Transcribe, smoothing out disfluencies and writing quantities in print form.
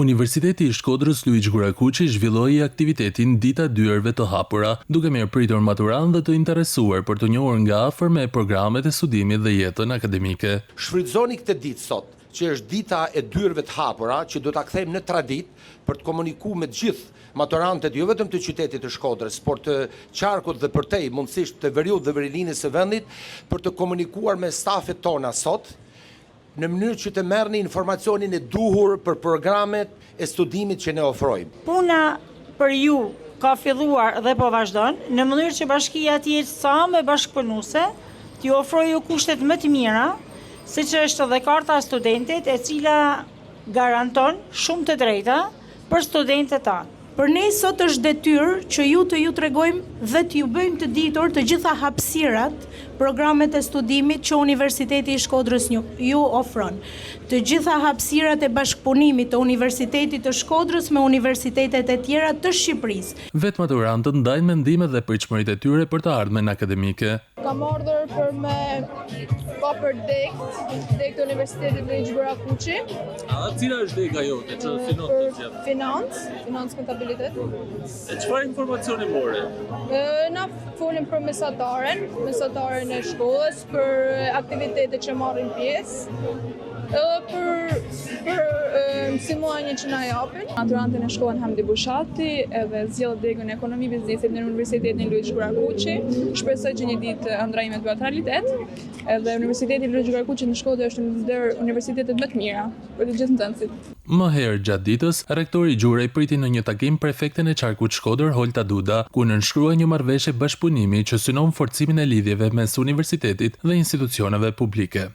Universiteti i Shkodrës Luiq Gurakuqi zhvilloi aktivitetin Dita e Dyerve të Hapura, duke mirëpritur maturantë dhe të interesuar për të njohur nga afër me programet e studimit dhe jetën akademike. Shfrytëzoni këtë ditë sot, që është Dita e Dyerve të Hapura, që do ta kthejmë në traditë për të komunikuar me të gjithë maturantët jo vetëm të qytetit të Shkodrës, por të qarkut dhe përtej, mundësisht të veriut dhe verilinës së vendit, për të komunikuar me stafet tona sot, në mënyrë që të merrni informacionin e duhur për programet e studimit që ne ofrojmë. Puna për ju ka filluar dhe po vazhdon, në mënyrë që bashkia të jetë sa më bashkëpunuese, t'ju ofrojë kushtet më të mira, siç është edhe karta e studentit, e cila garanton shumë të drejta për studentët tanë. Për ne sot është detyrë që ju tregojmë dhe t'ju bëjmë të ditur të gjitha hapësirat, programet e studimit që Universiteti i Shkodrës ju ofron. Të gjitha hapësirat e bashkëpunimit të Universitetit të Shkodrës me universitetet e tjera të Shqipërisë. Vetë maturantët ndajnë mendimet dhe pritshmëritë e tyre për të ardhmen akademike. Kam ardhur për me pa për dek të Universitetit Luiq Gurakuqi. Cila është dega jote që synon të zgjedh? Financë kontabilitet. E çfarë informacioni more? Na folim për mesataren e shkollës, për aktivitetet që marrin pjesë, edhe për mësimuajnje që na japin. Maturantin e shkollën Hamdi Bushati edhe zgjidh degën e ekonomi biznesit në Universitetin Luiq Gurakuqi. Shpresoj që një ditë ëndrrojmë të bëhet realitet. Edhe Universiteti Luiq Gurakuqi në Shkodër është ndër universitetet më të mira për të gjithë nxënësit. Më herë gjatë ditës, rektori Gjurej priti në një takim prefekten e qarkut Shkodër Holta Duda, ku nënshkrua një marrëveshje bashkëpunimi që synon forcimin e lidhjeve mes universitetit dhe institucioneve publike.